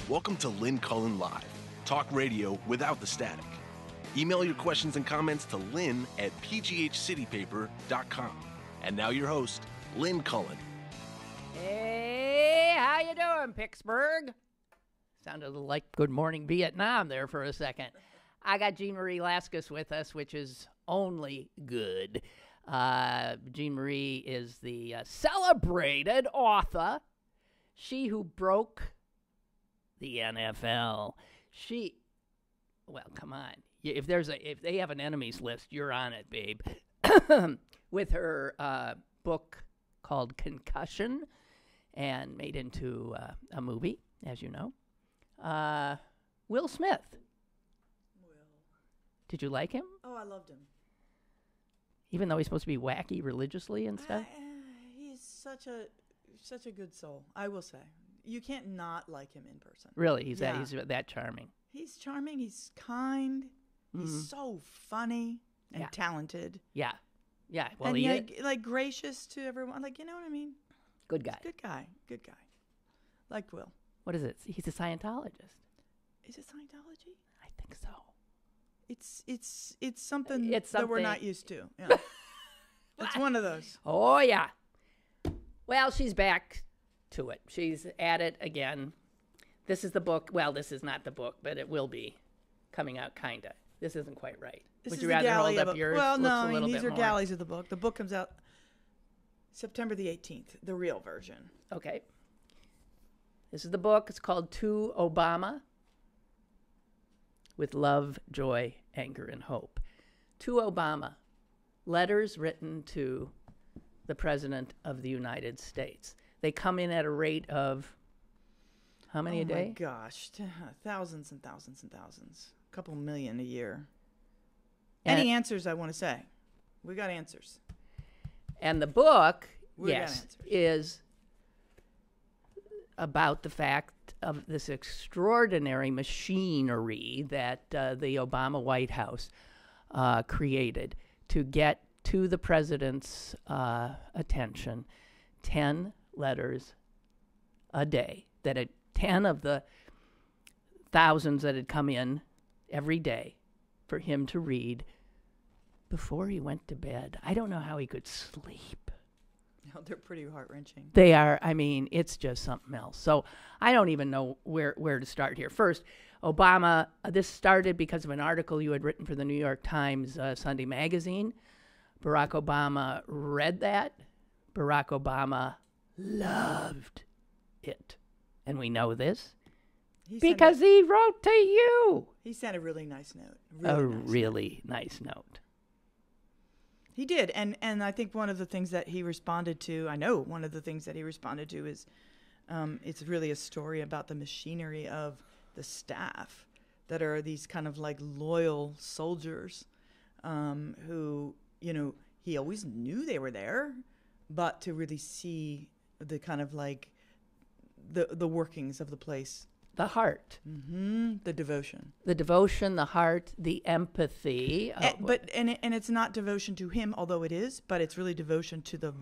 Welcome to Lynn Cullen Live, talk radio without the static. Email your questions and comments to lynn@pghcitypaper.com. And now your host, Lynn Cullen. Hey, how you doing, Pittsburgh? Sounded like Good Morning Vietnam there for a second. I got Jean Marie Laskus with us, which is only good. Jean Marie is the celebrated author, She Who Broke the NFL. Well, come on. If they have an enemies list, you're on it, babe. With her book called Concussion, and made into a movie, as you know. Will Smith. Did you like him? Oh, I loved him. Even though he's supposed to be wacky religiously and stuff? He's such a good soul, I will say. You can't not like him in person. Really? He's that charming. He's charming. He's kind. Mm-hmm. He's so funny and talented. Yeah. Yeah. Well, and like gracious to everyone. Like, you know what I mean? Good guy. Good guy. Liked Will. What is it? He's a Scientologist. Is it Scientology? I think so. It's something that we're not used to. Yeah. It's one of those. Oh, yeah. Well, she's back to it. She's at it again. This is the book. Well, this is not the book, but it will be coming out, kind of. This isn't quite right. Would you rather hold up yours? Well, no, these are galleys of the book. The book comes out September the 18th, the real version. Okay. This is the book. It's called To Obama, with love, joy, anger, and hope. To Obama, letters written to the President of the United States. They come in at a rate of how many a day? Oh, my gosh. Thousands and thousands and thousands. A couple million a year. Any answers I want to say? We got answers. And the book, is about the fact of this extraordinary machinery that the Obama White House created to get to the president's attention 10 letters a day, 10 of the thousands that had come in every day for him to read before he went to bed. I don't know how he could sleep. No, they're pretty heart-wrenching. They are. I mean, it's just something else. So I don't even know where to start here. First, Obama, this started because of an article you had written for the New York Times Sunday magazine. Barack Obama read that. Barack Obama loved it. And we know this because he wrote to you. He sent a really nice note. Really nice note. He did. And I think one of the things that he responded to, is it's really a story about the machinery of the staff that are these kind of like loyal soldiers who, you know, he always knew they were there, but to really see the kind of like the workings of the place. The heart. Mm-hmm. The devotion, the heart, the empathy. But it's not devotion to him, although it is, but it's really devotion to the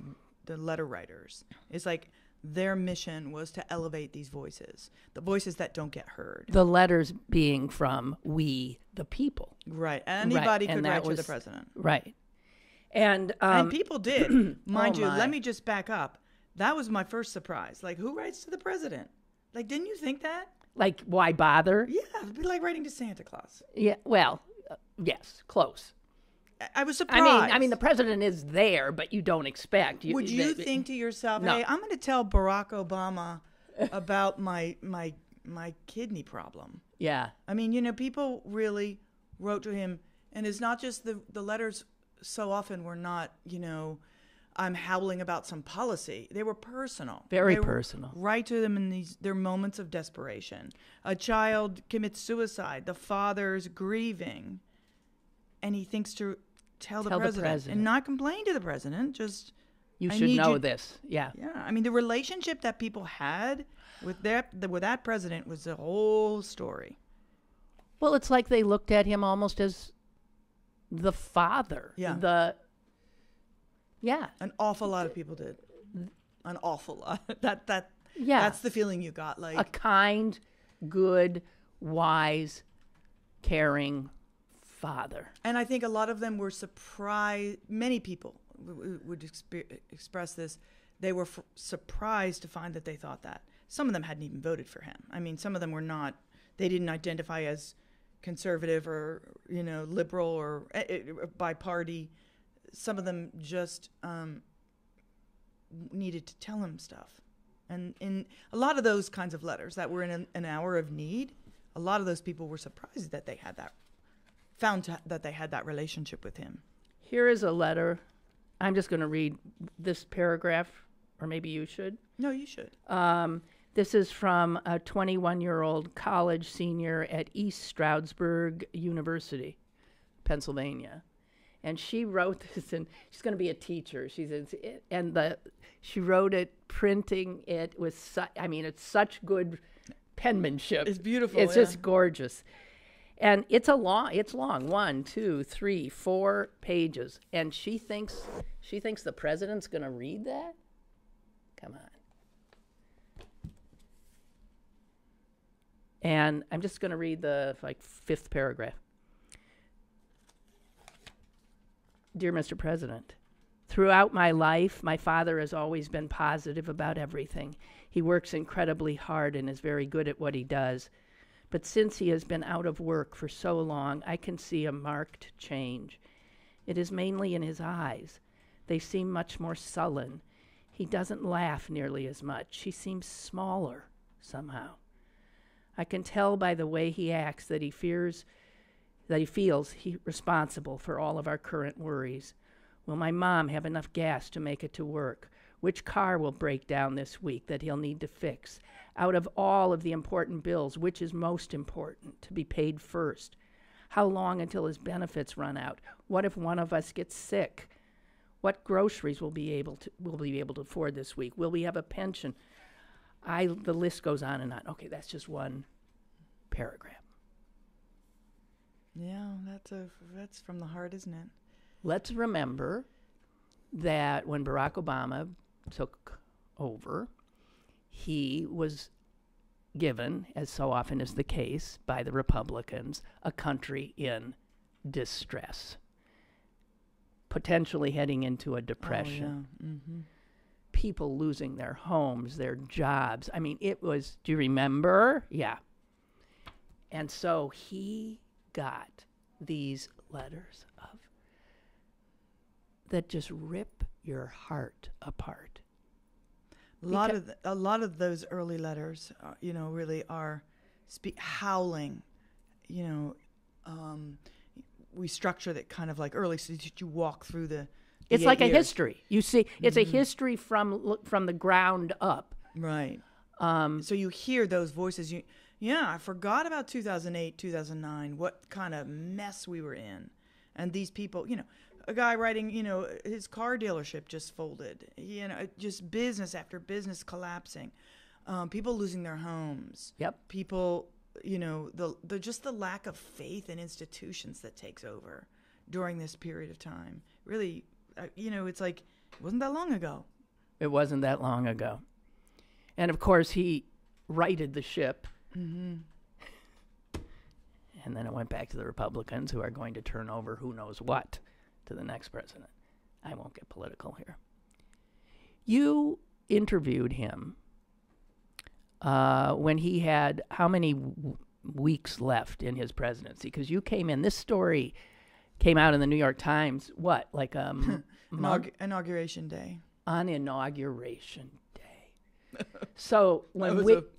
letter writers. It's like their mission was to elevate these voices, the voices that don't get heard. The letters being from we, the people. Right. Anybody could write to the president. Right. And people did. Mind you, let me just back up. That was my first surprise. Like, who writes to the president? Like, didn't you think that? Like, why bother? Yeah, it'd be like writing to Santa Claus. Yeah, well, yes, close. I was surprised. I mean, the president is there, but you don't expect. Would you think to yourself, hey, I'm going to tell Barack Obama about my kidney problem? Yeah. I mean, you know, people really wrote to him, and it's not just the letters so often were not, you know, I'm howling about some policy. They were personal. Very personal. Write to them in their moments of desperation. A child commits suicide. The father's grieving. And he thinks to tell the president and not complain to the president. Just, you should know this. Yeah. Yeah. I mean, the relationship that people had with that president was the whole story. Well, it's like they looked at him almost as the father. Yeah. Yeah. An awful lot of people did. An awful lot. That's the feeling you got. Like a kind good, wise, caring father. And I think a lot of them were surprised. Many people would express this. They were surprised to find that they thought that. Some of them hadn't even voted for him. I mean, some of them were not. They didn't identify as conservative or, liberal or by party. Some of them just needed to tell him stuff. And in a lot of those kinds of letters that were in an hour of need, a lot of those people were surprised that they had that they had that relationship with him. Here is a letter. I'm just going to read this paragraph, or maybe you should. No, you should. This is from a 21-year-old college senior at East Stroudsburg University, Pennsylvania. And she wrote this, and she's going to be a teacher. She wrote it, printing it with, it's such good penmanship. It's beautiful. It's just gorgeous. And it's long, 1, 2, 3, 4 pages. And she thinks the president's going to read that? Come on. And I'm just going to read the 5th paragraph. Dear Mr. President, throughout my life, my father has always been positive about everything. He works incredibly hard and is very good at what he does. But since he has been out of work for so long, I can see a marked change. It is mainly in his eyes. They seem much more sullen. He doesn't laugh nearly as much. He seems smaller somehow. I can tell by the way he acts that he feels he's responsible for all of our current worries. Will my mom have enough gas to make it to work? Which car will break down this week that he'll need to fix? Out of all of the important bills, which is most important to be paid first? How long until his benefits run out? What if one of us gets sick? What groceries will be able to afford this week? Will we have a pension? The list goes on and on. Okay, that's just one paragraph. Yeah, that's from the heart, isn't it? Let's remember that when Barack Obama took over, he was given, as so often is the case by the Republicans, a country in distress, potentially heading into a depression. Oh, yeah. Mm-hmm. People losing their homes, their jobs. I mean, it was, do you remember? Yeah. And so he got these letters that just rip your heart apart. A lot of those early letters, really are howling. We structure that kind of like early, so that you walk through the. It's like a history. You see, it's Mm-hmm. a history from the ground up. Right. So you hear those voices. I forgot about 2008, 2009. What kind of mess we were in, and these people. A guy writing. His car dealership just folded. Just business after business collapsing. People losing their homes. Yep. People. The lack of faith in institutions that takes over during this period of time. Really. It's like, it wasn't that long ago. It wasn't that long ago. And, of course, he righted the ship. Mm-hmm. And then it went back to the Republicans, who are going to turn over who knows what to the next president. I won't get political here. You interviewed him when he had how many weeks left in his presidency? Because you came in, this story came out in the New York Times, like Inauguration day. On Inauguration Day. So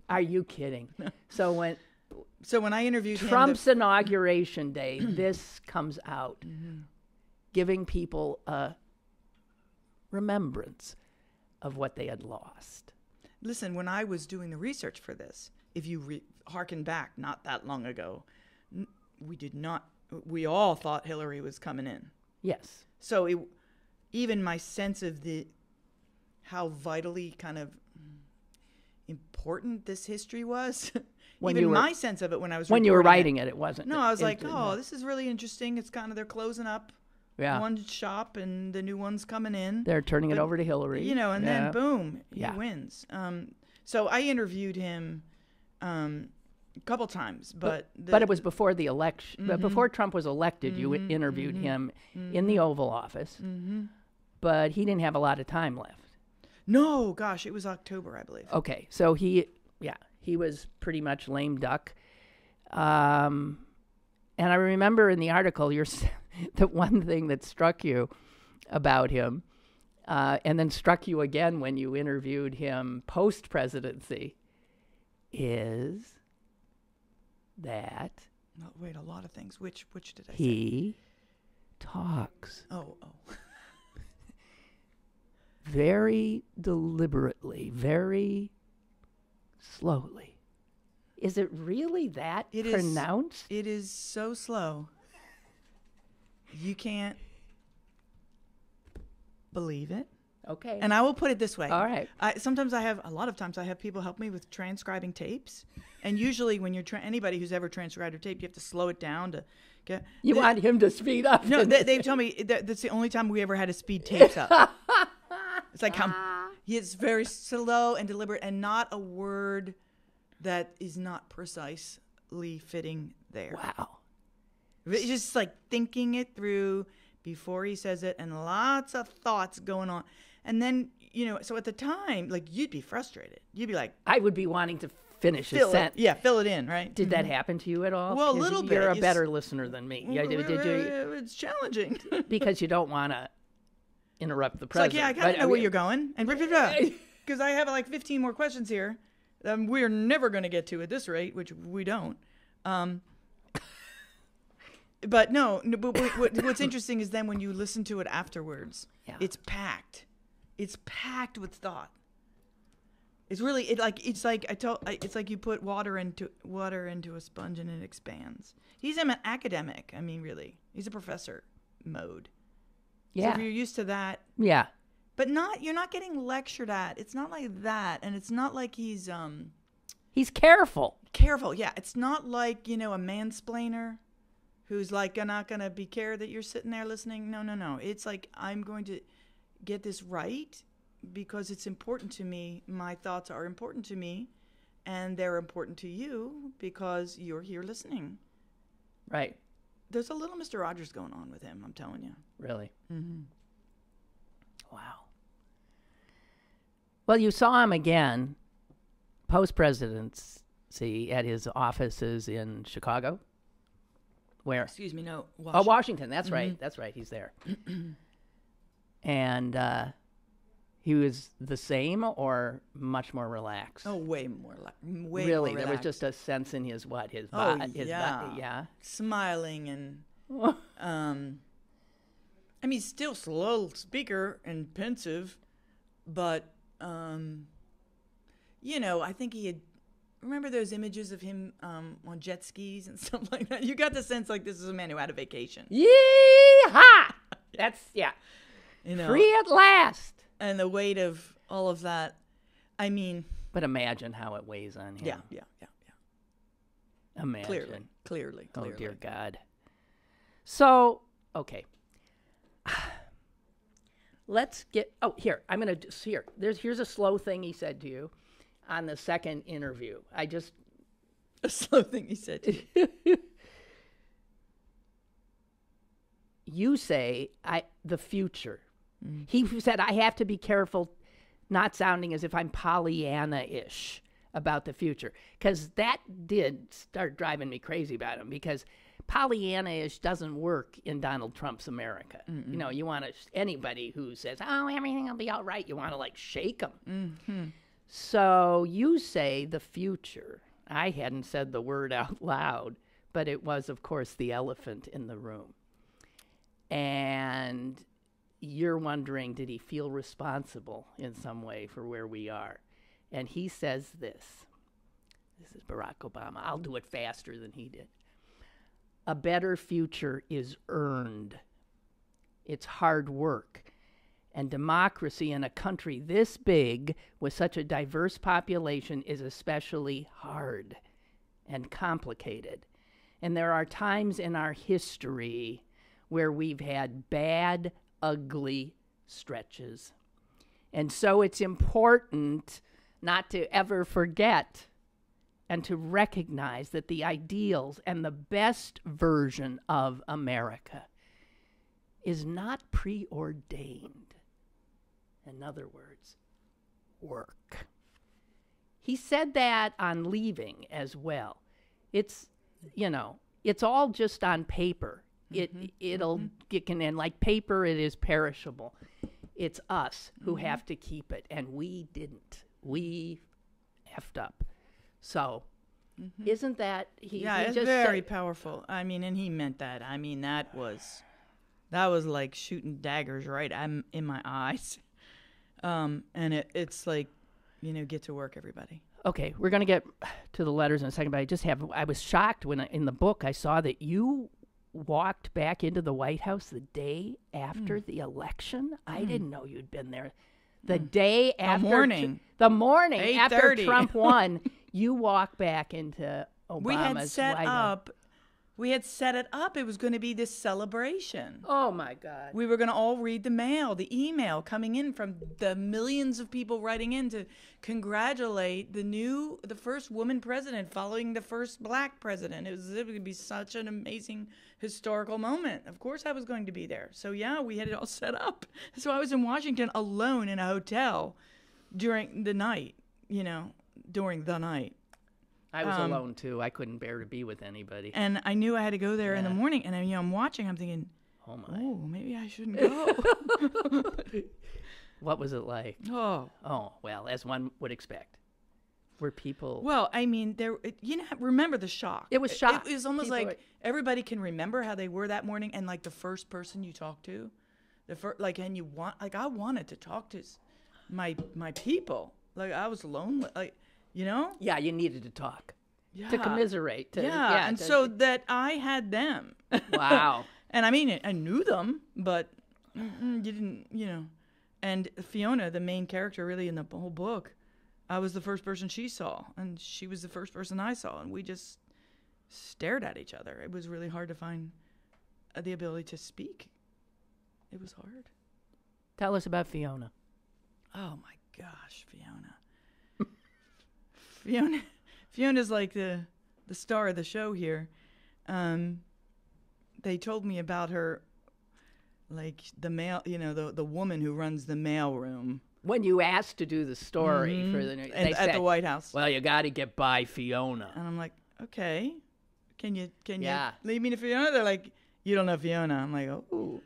are you kidding? So when I interviewed Trump's Inauguration Day, this comes out, giving people a remembrance of what they had lost. Listen, when I was doing the research for this, if you hearken back not that long ago, we all thought Hillary was coming in. Yes. So even my sense of how vitally kind of important this history was, my sense of it when I was when you were writing it wasn't. No, I was like, this is really interesting. It's kind of, they're closing up one shop and the new one's coming in. They're turning it over to Hillary. Then boom, he wins. So I interviewed him A couple times, but it was before the election. But before Trump was elected, you interviewed him in the Oval Office. But he didn't have a lot of time left. No, gosh, it was October, I believe. Okay, so he was pretty much lame duck. And I remember in the article, the one thing that struck you about him, and then struck you again when you interviewed him post-presidency, is that no, wait, a lot of things. Which did I say? He talks. Oh. Very deliberately, very slowly. Is it really that pronounced? It is so slow. You can't believe it. Okay. And I will put it this way. All right. A lot of times I have people help me with transcribing tapes. And usually when you're anybody who's ever transcribed a tape, you have to slow it down to get. You want him to speed up. No, they tell me that's the only time we ever had to speed tapes up. It's like it's very slow and deliberate, and not a word that is not precisely fitting there. Wow. It's just like thinking it through before he says it, and lots of thoughts going on. And then, so at the time, like, you'd be frustrated. You'd be like, I would be wanting to finish a sentence. Yeah, fill it in, right? Did that happen to you at all? Well, a little bit. You're a better listener than me. It's challenging. Because you don't want to interrupt the It's president. like, yeah, I kind of know where you're going. And because I have like 15 more questions here. We're never going to get to at this rate, which we don't. But no, but what's interesting is then when you listen to it afterwards, it's packed. It's packed with thought. It's really it's like you put water into a sponge and it expands. He's an academic. I mean, really, he's a professor mode. Yeah. So if you're used to that. Yeah. But you're not getting lectured at. It's not like that, and it's not like he's careful. Careful, yeah. It's not like a mansplainer who's like not gonna be care that you're sitting there listening. No. It's like, I'm going to get this right because it's important to me. My thoughts are important to me, and they're important to you because you're here listening. Right. There's a little Mr. Rogers going on with him, I'm telling you. Really? Mm-hmm. Wow. Well, you saw him again post-presidency at his offices in Chicago. Where? Excuse me, no. Washington. Oh, Washington. That's right. That's right. He's there. And he was the same or much more relaxed? Oh, way more way really? More There was just a sense in his body. Yeah. Smiling and I mean, still slow speaker and pensive, but I think he had. Remember those images of him on jet skis and stuff like that? You got the sense like this is a man who had a vacation. Yee-haw! That's, free at last. And the weight of all of that, I mean. But imagine how it weighs on him. Yeah. Imagine. Clearly. Oh, dear God. So, okay. Let's get, here. I'm going to, here's a slow thing he said to you on the second interview. A slow thing he said to you. You say, the future. He said, I have to be careful not sounding as if I'm Pollyanna-ish about the future. Because that did start driving me crazy about him. Because Pollyanna-ish doesn't work in Donald Trump's America. Mm-mm. You want anybody who says, everything will be all right, you want to shake them. Mm-hmm. So you say the future. I hadn't said the word out loud, but it was, of course, the elephant in the room. And you're wondering, did he feel responsible in some way for where we are? And he says this. This is Barack Obama. I'll do it faster than he did. A better future is earned. It's hard work. And democracy in a country this big with such a diverse population is especially hard and complicated. And there are times in our history where we've had bad, ugly stretches. And so it's important not to ever forget and to recognize that the ideals and the best version of America is not preordained. In other words, work. He said that on leaving as well. It's, it's all just on paper. It can end like paper. It is perishable. It's us who have to keep it, and we didn't. We effed up. So, isn't that it's just very powerful. I mean, and he meant that. I mean, that was like shooting daggers right in my eyes. And it's like, get to work, everybody. Okay, we're going to get to the letters in a second, but I was shocked when in the book I saw that you walked back into the White House the day after the election. I didn't know you'd been there. The day after the morning after Trump won, you walked back into Obama's We had set it up. It was going to be this celebration. Oh my God. We were going to all read the email coming in from the millions of people writing in to congratulate the first woman president following the first black president. It was going to be such an amazing historical moment. Of course I was going to be there. So yeah, we had it all set up. So I was in Washington alone in a hotel during the night. I was alone too. I couldn't bear to be with anybody. And I knew I had to go there in the morning. And I'm watching. I'm thinking, oh, maybe I shouldn't go. What was it like? Oh, well, as one would expect. Were people? Well, I mean, remember the shock. It was shock. It was almost like everybody can remember how they were that morning, and like the first person you talked to, I wanted to talk to my people. Like I was lonely, Yeah, you needed to talk. To commiserate. And so that I had them. Wow. And I mean, I knew them, but you didn't, And Fiona, the main character really in the whole book, I was the first person she saw, and she was the first person I saw, and we just stared at each other. It was really hard to find the ability to speak. It was hard. Tell us about Fiona. Oh my gosh, Fiona. Fiona's like the star of the show here. They told me about her, like the the woman who runs the mailroom. When you asked to do the story for the at the White House. Well, you got to get by Fiona. And I'm like, okay, can you lead me to Fiona? They're like, you don't know Fiona. I'm like, oh.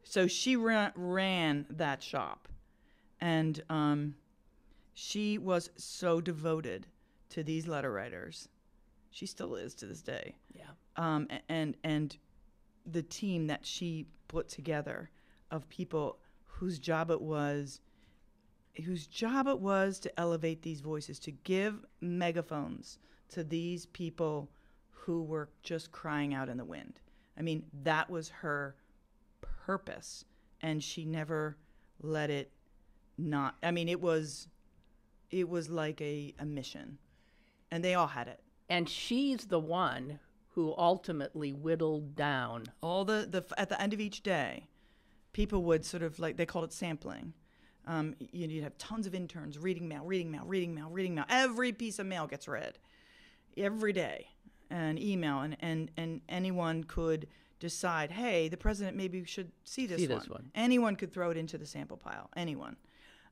So she ran that shop, and she was so devoted to these letter writers. She still is to this day. Yeah. And the team that she put together of people whose job it was to elevate these voices, to give megaphones to these people who were just crying out in the wind. I mean, that was her purpose, and she never let it not. I mean, it was like a mission, and they all had it. And she's the one who ultimately whittled down all the at the end of each day, people would sort of like, they called it sampling. You'd have tons of interns reading mail. Every piece of mail gets read every day, and email, and anyone could decide, hey, the president maybe should see this one. Anyone could throw it into the sample pile. Anyone.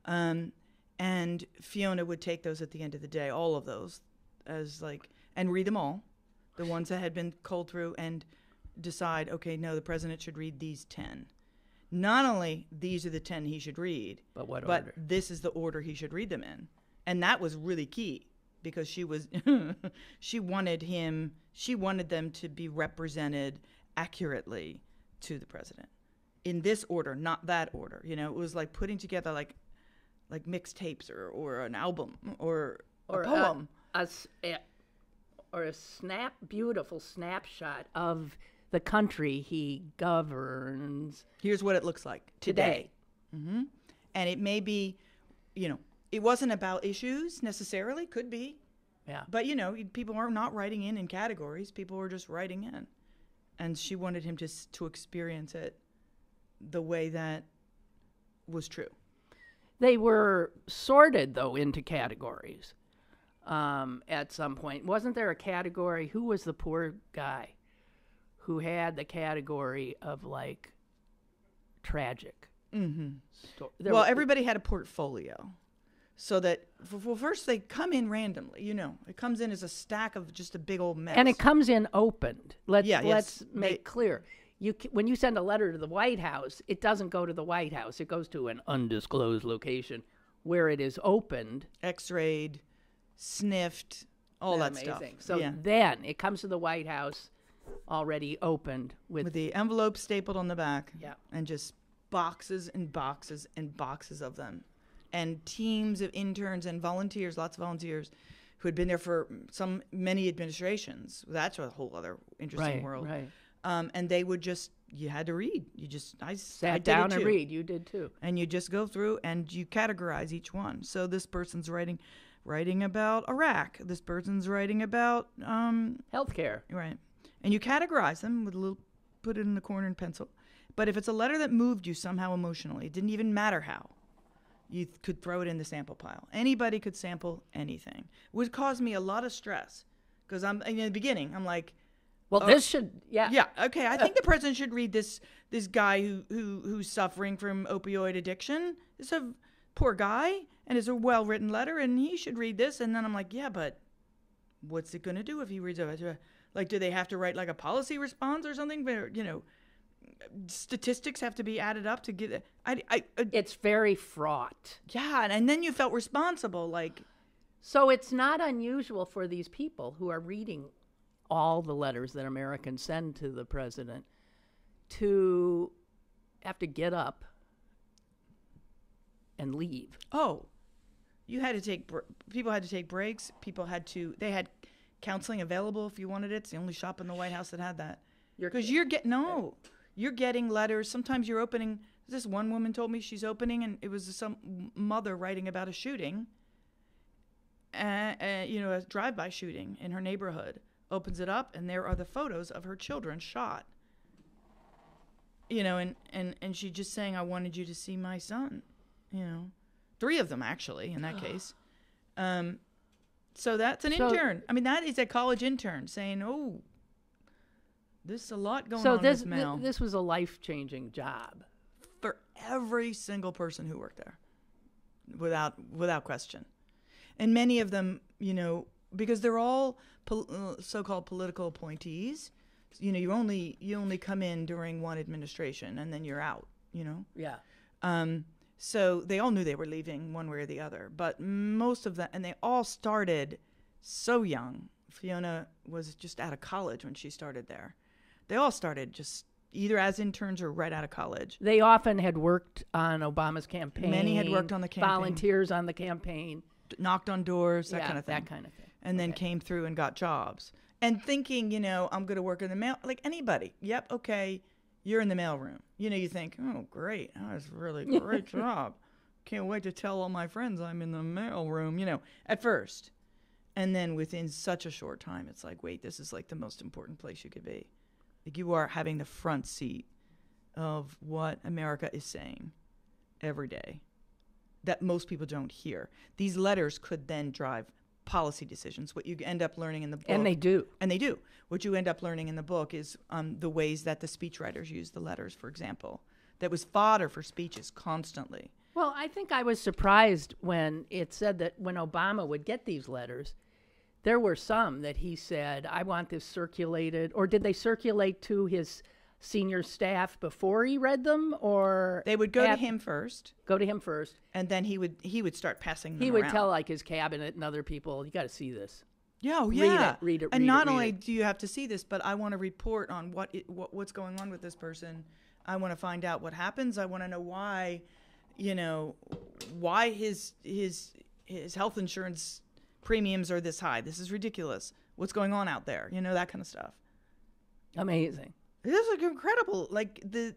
And Fiona would take those at the end of the day, all of those, and read them all, the ones that had been culled through, and decide, okay, no, the president should read these 10. Not only these are the 10 he should read, but order? This is the order he should read them in. And that was really key, because she wanted them to be represented accurately to the president in this order, not that order. It was like putting together like mixtapes or an album or a poem. Or a beautiful snapshot of the country he governs. Here's what it looks like today. Mm-hmm. And it may be, it wasn't about issues necessarily, could be. Yeah. But, people are not writing in categories. People were just writing in. And she wanted him to experience it the way that was true. They were sorted, though, into categories. at some point. Wasn't there a category? Who was the poor guy who had the category of like tragic? Well, everybody had a portfolio. So that, well, first they come in randomly, It comes in as a stack of just a big old mess. And it comes in opened. Let's make clear. When you send a letter to the White House, it doesn't go to the White House. It goes to an undisclosed location where it is opened. X-rayed, sniffed, all that stuff. So then it comes to the White House already opened with the envelope stapled on the back. Yeah. And just boxes and boxes and boxes of them. And teams of interns and volunteers, lots of volunteers, who had been there for many administrations. That's a whole other interesting world. Right. And they would you had to read. I sat down and read. You did too. And you just go through and you categorize each one. So this person's writing about Iraq. This person's writing about healthcare. Right. And you categorize them with put it in the corner in pencil. But if it's a letter that moved you somehow emotionally, it didn't even matter how. You could throw it in the sample pile. Anybody could sample anything. It would cause me a lot of stress because in the beginning, I'm like, well, this should, yeah, okay. I think the president should read this guy who's suffering from opioid addiction. It's a poor guy, and it's a well-written letter, and he should read this. And then I'm like, yeah, but what's it going to do if he reads it? Like, do they have to write like a policy response or something? Statistics have to be added up to get it. It's very fraught. Yeah, and then you felt responsible, like. So it's not unusual for these people who are reading all the letters that Americans send to the president to have to get up and leave. Oh, people had to take breaks. They had counseling available if you wanted it. It's the only shop in the White House that had that. Because you're getting letters. Sometimes you're opening. This one woman told me she's opening, and it was some mother writing about a shooting, a drive-by shooting in her neighborhood. Opens it up, and there are the photos of her children shot. And she's just saying, I wanted you to see my son. 3 of them, actually, in that case. So that's an intern. I mean, that is a college intern saying, oh, there's a lot going on in this mail. This was a life-changing job. For every single person who worked there, without question. And many of them, because they're all so-called political appointees, you only come in during one administration and then you're out, Yeah. So they all knew they were leaving one way or the other, but most of them, and they all started so young. Fiona was just out of college when she started there. They all started just either as interns or right out of college. They often had worked on Obama's campaign. Many had worked on the campaign. Volunteers on the campaign. Knocked on doors, that kind of thing. That kind of thing. And then came through and got jobs. And thinking, I'm going to work in the mail, like anybody. Yep, okay, you're in the mailroom. You think, oh, great, that's a really great job. Can't wait to tell all my friends I'm in the mailroom, at first. And then within such a short time, it's like, wait, this is like the most important place you could be. Like you are having the front seat of what America is saying every day that most people don't hear. These letters could then drive policy decisions. What you end up learning in the book. And they do. What you end up learning in the book is the ways that the speechwriters use the letters, for example. That was fodder for speeches constantly. Well, I think I was surprised when it said that when Obama would get these letters, there were some that he said, I want this circulated. Or did they circulate to his senior staff before he read them? Or they would go to him first. And then he would start passing them around. He would tell like his cabinet and other people, you got to see this. Yeah. Read it. And not only do you have to see this, but I want to report on what's going on with this person. I want to find out what happens. I want to know why his health insurance premiums are this high. This is ridiculous. What's going on out there? That kind of stuff. Amazing. This is incredible.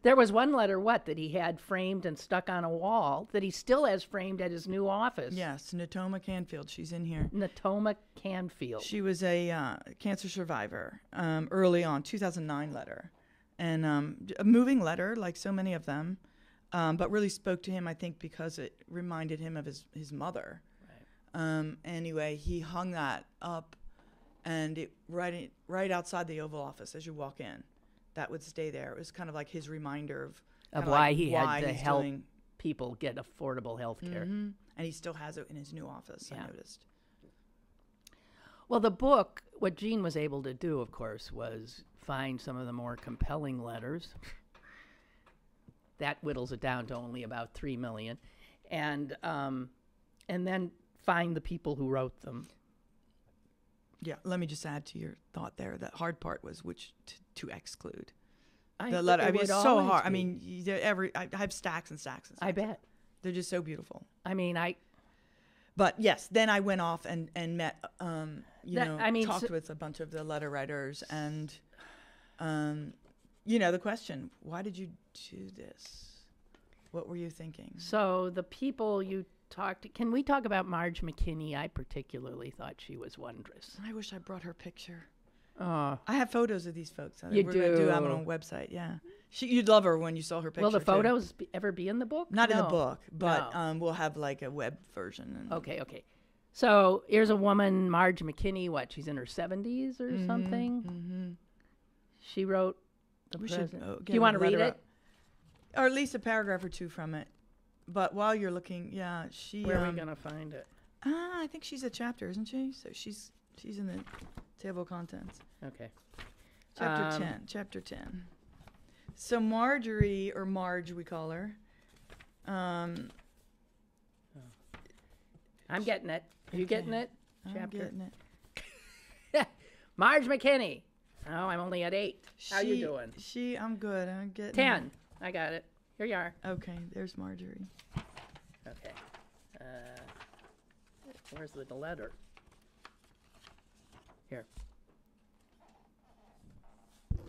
There was one letter, that he had framed and stuck on a wall that he still has framed at his new office. Yes, Natoma Canfield. She's in here. Natoma Canfield. She was a cancer survivor early on, 2009 letter. And a moving letter, like so many of them, but really spoke to him, I think, because it reminded him of his mother. Anyway, he hung that up, and it right outside the Oval Office as you walk in. That would stay there. It was kind of like his reminder of why like he had to he's help doing, people get affordable health care. and he still has it in his new office. Yeah. I noticed. Well, the book, what Gene was able to do, of course, was find some of the more compelling letters. That whittles it down to only about 3 million. And then find the people who wrote them. Yeah, let me just add to your thought there. The hard part was which to exclude. I The letter. I mean, it's so hard. be. I mean, I have stacks and stacks and stacks. I bet. They're just so beautiful. I mean, But yes, then I went off and met, talked so, with a bunch of the letter writers, and, the question: why did you do this? What were you thinking? So the people you talked to, can we talk about Marge McKinney? I particularly thought she was wondrous. I wish I brought her picture. Oh, I have photos of these folks. You We're gonna do. have it on a website. Yeah, you'd love her when you saw her picture. will the too. photos ever be in the book? Not in the No. book, but No. we'll have like a web version. And Okay. So here's a woman, Marge McKinney. What? She's in her 70s or something. Mm-hmm. She wrote the We should president. get Do you a want to read letter it? up. Or at least a paragraph or two from it. But while you're looking, yeah, she. Where are we gonna find it? I think she's a chapter, isn't she? So she's in the table of contents. Okay. Chapter 10. So Marjorie, or Marge, we call her. I'm getting it. Are you getting it? I'm getting it. Marge McKinney. Oh, I'm only at 8. How you doing? I'm good. I'm getting 10. I got it. Here you are. Okay, there's Marjorie. Okay. Where's the letter? Here.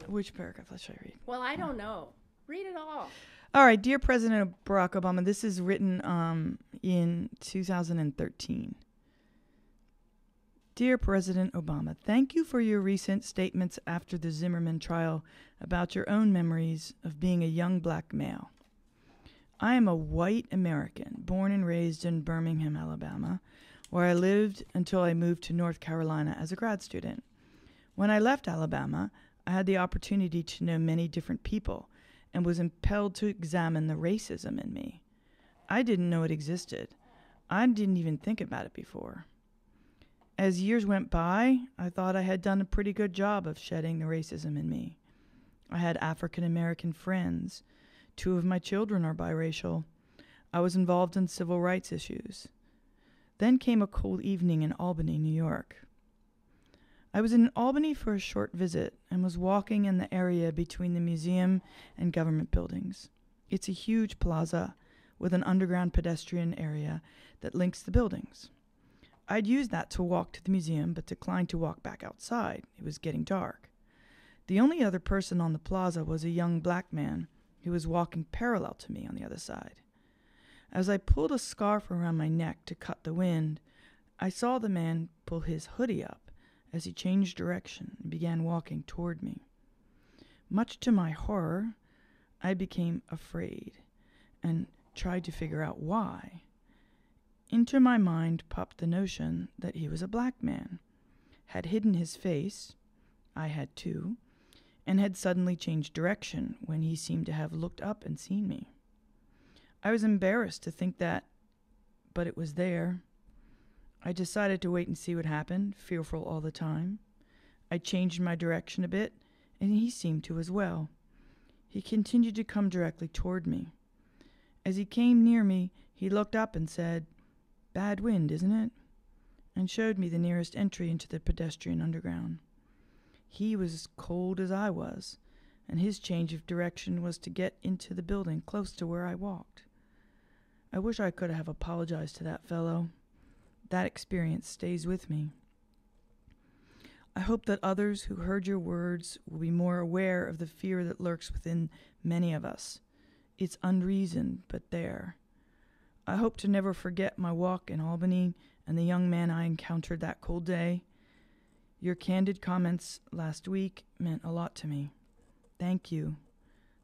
Which paragraph? Let's try to read. Well, I don't know. Read it all. All right, dear President Barack Obama, this is written in 2013. Dear President Obama, thank you for your recent statements after the Zimmerman trial about your own memories of being a young black male. I am a white American, born and raised in Birmingham, Alabama, where I lived until I moved to North Carolina as a grad student. When I left Alabama, I had the opportunity to know many different people and was impelled to examine the racism in me. I didn't know it existed. I didn't even think about it before. As years went by, I thought I had done a pretty good job of shedding the racism in me. I had African American friends. 2 of my children are biracial. I was involved in civil rights issues. Then came a cold evening in Albany, New York. I was in Albany for a short visit and was walking in the area between the museum and government buildings. It's a huge plaza with an underground pedestrian area that links the buildings. I'd used that to walk to the museum, but declined to walk back outside. It was getting dark. The only other person on the plaza was a young black man who was walking parallel to me on the other side. As I pulled a scarf around my neck to cut the wind, I saw the man pull his hoodie up as he changed direction and began walking toward me. Much to my horror, I became afraid and tried to figure out why. Into my mind popped the notion that he was a black man, had hidden his face, I had too, and had suddenly changed direction when he seemed to have looked up and seen me. I was embarrassed to think that, but it was there. I decided to wait and see what happened, fearful all the time. I changed my direction a bit, and he seemed to as well. He continued to come directly toward me. As he came near me, he looked up and said, "Bad wind, isn't it?" and showed me the nearest entry into the pedestrian underground. He was as cold as I was, and his change of direction was to get into the building close to where I walked. I wish I could have apologized to that fellow. That experience stays with me. I hope that others who heard your words will be more aware of the fear that lurks within many of us. It's unreasoned, but there. I hope to never forget my walk in Albany and the young man I encountered that cold day. Your candid comments last week meant a lot to me. Thank you.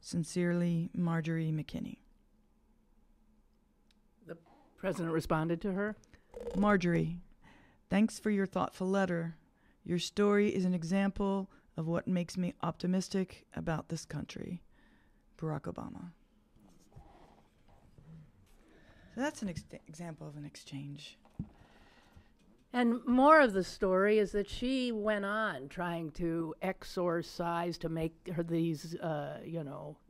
Sincerely, Marjorie McKinney. The president responded to her? Marjorie, thanks for your thoughtful letter. Your story is an example of what makes me optimistic about this country. Barack Obama. So that's an example of an exchange. And more of the story is that she went on trying to exorcise, to make her these,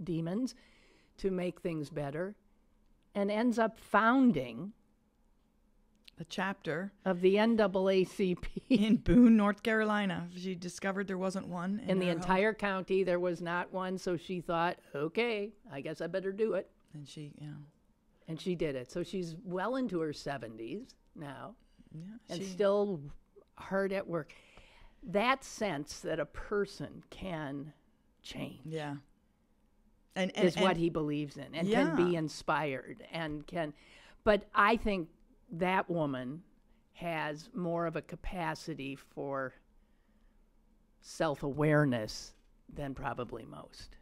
demons, to make things better, and ends up founding a chapter of the NAACP in Boone, North Carolina. She discovered there wasn't one in the entire county. There was not one, so she thought, okay, I guess I better do it. And she did it. So she's well into her 70s now. Yeah, and still hard at work. That sense that a person can change, and is what he believes in, and can be inspired, and can. But I think that woman has more of a capacity for self-awareness than probably most.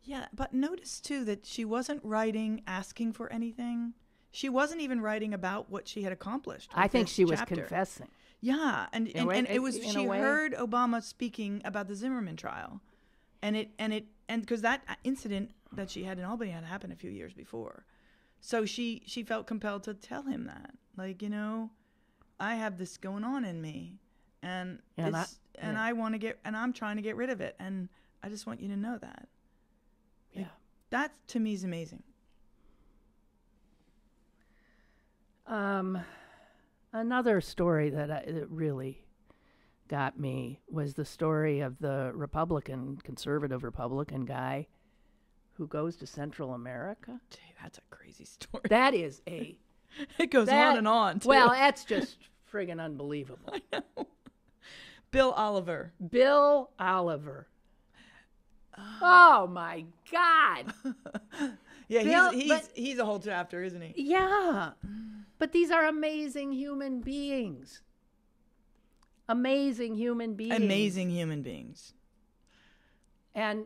Yeah, but notice too that she wasn't writing asking for anything. She wasn't even writing about what she had accomplished. I think she was confessing. Yeah, and it was she heard Obama speaking about the Zimmerman trial, and because that incident that she had in Albany had happened a few years before, so she felt compelled to tell him that, like, I have this going on in me, and I want to get, and I'm trying to get rid of it, and I just want you to know that. Yeah, that to me is amazing. Another story that really got me was the story of the conservative Republican guy who goes to Central America. Gee, that's a crazy story. That is a... It goes on and on, too. Well, that's just friggin' unbelievable. I know. Bill Oliver. Oh, my God. Yeah, he's a whole chapter, isn't he? Yeah. But these are amazing human beings. Amazing human beings. And,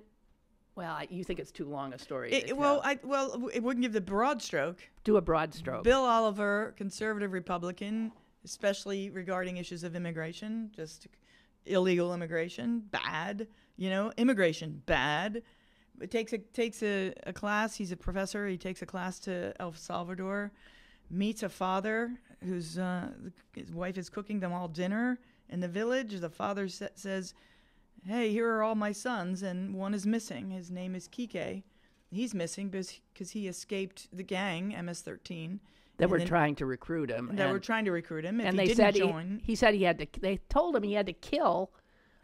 well, you think it's too long a story to tell. It wouldn't give the broad stroke. Do a broad stroke. Bill Oliver, conservative Republican, especially regarding issues of immigration, just illegal immigration, bad. Immigration, bad. It takes a class. He's a professor. He takes a class to El Salvador, meets a father whose his wife is cooking them all dinner in the village. The father says, "Hey, here are all my sons, and one is missing. His name is Kike. He's missing because he escaped the gang, MS-13. That were trying to recruit him. And they said he had to. They told him he had to kill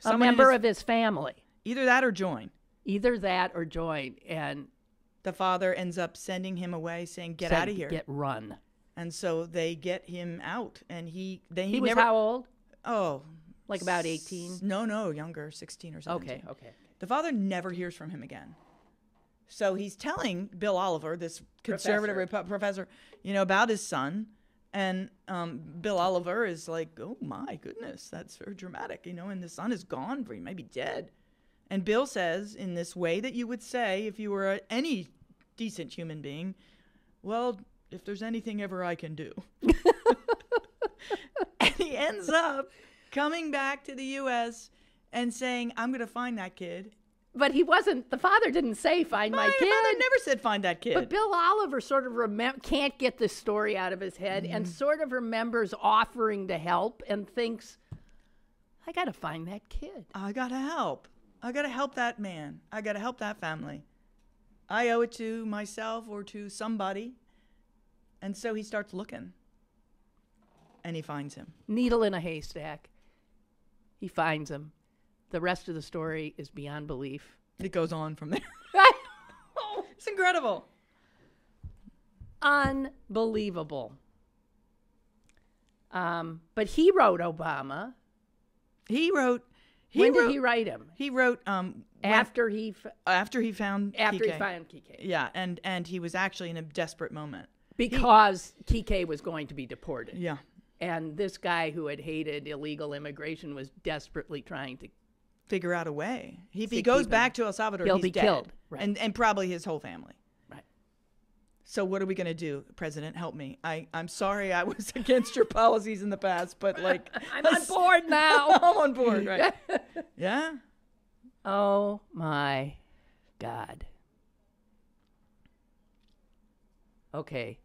a member of his family. Either that or join. And the father ends up sending him away, saying, "Get out of here. Run." And so they get him out, and he was never, how old? Oh, like about 18? No, younger, 16 or 17. Okay. The father never hears from him again. So he's telling Bill Oliver, this conservative professor, about his son, and Bill Oliver is like, "Oh my goodness, that's very dramatic, and the son is gone, or he may be dead." And Bill says, in this way that you would say if you were any decent human being, "Well, if there's anything ever I can do." And he ends up coming back to the U.S. and saying, "I'm going to find that kid." But he wasn't, the father didn't say, "Find my kid." The father never said, "Find that kid." But Bill Oliver sort of can't get this story out of his head and sort of remembers offering to help and thinks, "I got to find that kid. I got to help. I got to help that man. I got to help that family. I owe it to myself or to somebody." And so he starts looking. And he finds him. Needle in a haystack. He finds him. The rest of the story is beyond belief. It goes on from there. It's incredible. Unbelievable. But he wrote Obama. When did he write him? He wrote after he found Kike. Yeah, and he was actually in a desperate moment because Kike was going to be deported. Yeah. And this guy who had hated illegal immigration was desperately trying to figure out a way. If he goes back to El Salvador, he'll he's be dead. Killed. Right. And probably his whole family. Right. So what are we going to do, President? Help me. I'm sorry I was against your policies in the past, but like... I'm on board now. I'm on board, right? Yeah? Oh, my God. Okay.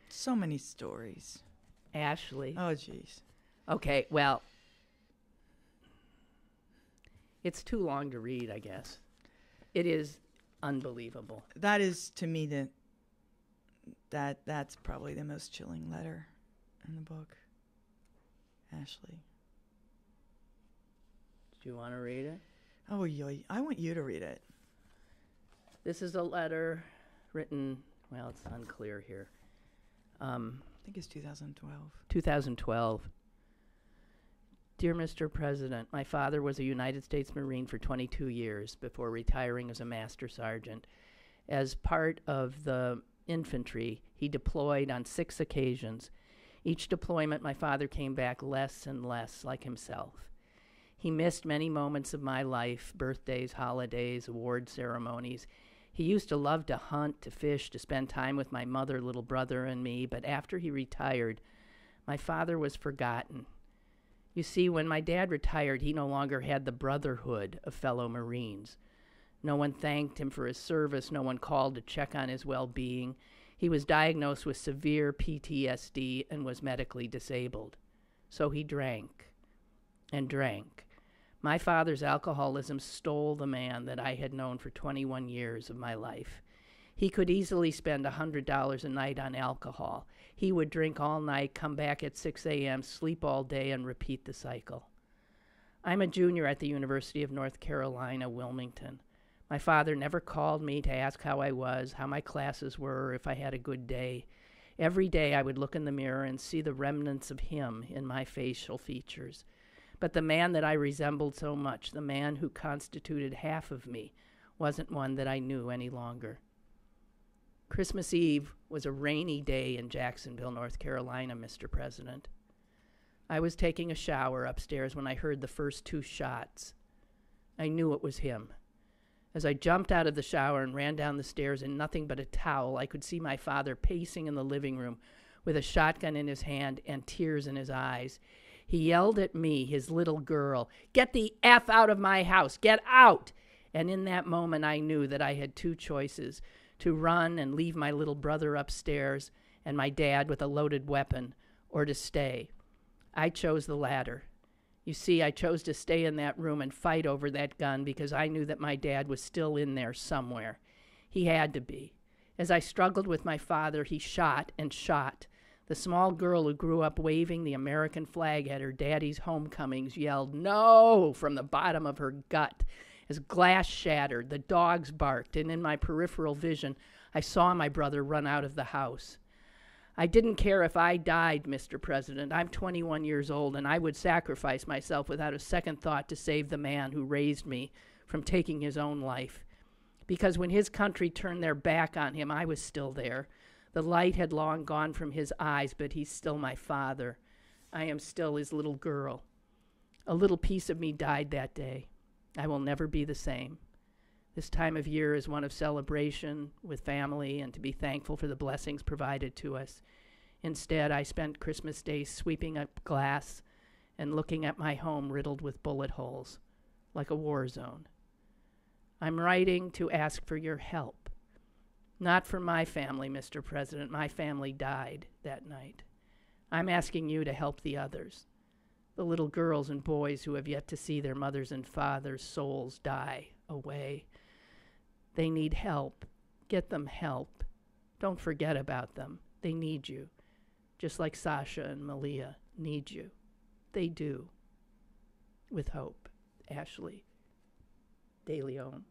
So many stories. Ashley. Oh, jeez. Okay, well, it's too long to read, I guess. It is unbelievable. That is, to me, that's probably the most chilling letter in the book. Ashley. Do you want to read it? Oh, I want you to read it. This is a letter written, well, it's unclear here. I think it's 2012. 2012. Dear Mr. President, my father was a United States Marine for 22 years before retiring as a Master Sergeant. As part of the infantry, he deployed on 6 occasions. Each deployment, my father came back less and less like himself. He missed many moments of my life, birthdays, holidays, award ceremonies. He used to love to hunt, to fish, to spend time with my mother, little brother, and me, but after he retired, my father was forgotten. You see, when my dad retired, he no longer had the brotherhood of fellow Marines. No one thanked him for his service. No one called to check on his well-being. He was diagnosed with severe PTSD and was medically disabled. So he drank and drank. My father's alcoholism stole the man that I had known for 21 years of my life. He could easily spend $100 a night on alcohol. He would drink all night, come back at 6 a.m., sleep all day, and repeat the cycle. I'm a junior at the University of North Carolina, Wilmington. My father never called me to ask how I was, how my classes were, or if I had a good day. Every day I would look in the mirror and see the remnants of him in my facial features. But the man that I resembled so much, the man who constituted half of me, wasn't one that I knew any longer. Christmas Eve was a rainy day in Jacksonville, North Carolina, Mr. President. I was taking a shower upstairs when I heard the first 2 shots. I knew it was him. As I jumped out of the shower and ran down the stairs in nothing but a towel, I could see my father pacing in the living room with a shotgun in his hand and tears in his eyes. He yelled at me, his little girl, "Get the F out of my house! Get out!" And in that moment, I knew that I had 2 choices, to run and leave my little brother upstairs and my dad with a loaded weapon, or to stay. I chose the latter. You see, I chose to stay in that room and fight over that gun because I knew that my dad was still in there somewhere. He had to be. As I struggled with my father, he shot and shot. The small girl who grew up waving the American flag at her daddy's homecomings yelled, "No!" from the bottom of her gut. As glass shattered, the dogs barked, and in my peripheral vision, I saw my brother run out of the house. I didn't care if I died, Mr. President. I'm 21 years old, and I would sacrifice myself without a second thought to save the man who raised me from taking his own life. Because when his country turned their back on him, I was still there. The light had long gone from his eyes, but he's still my father. I am still his little girl. A little piece of me died that day. I will never be the same. This time of year is one of celebration with family and to be thankful for the blessings provided to us. Instead, I spent Christmas Day sweeping up glass and looking at my home riddled with bullet holes, like a war zone. I'm writing to ask for your help. Not for my family, Mr. President. My family died that night. I'm asking you to help the others, the little girls and boys who have yet to see their mothers and fathers' souls die away. They need help. Get them help. Don't forget about them. They need you, just like Sasha and Malia need you. They do. With hope. Ashley De Leon.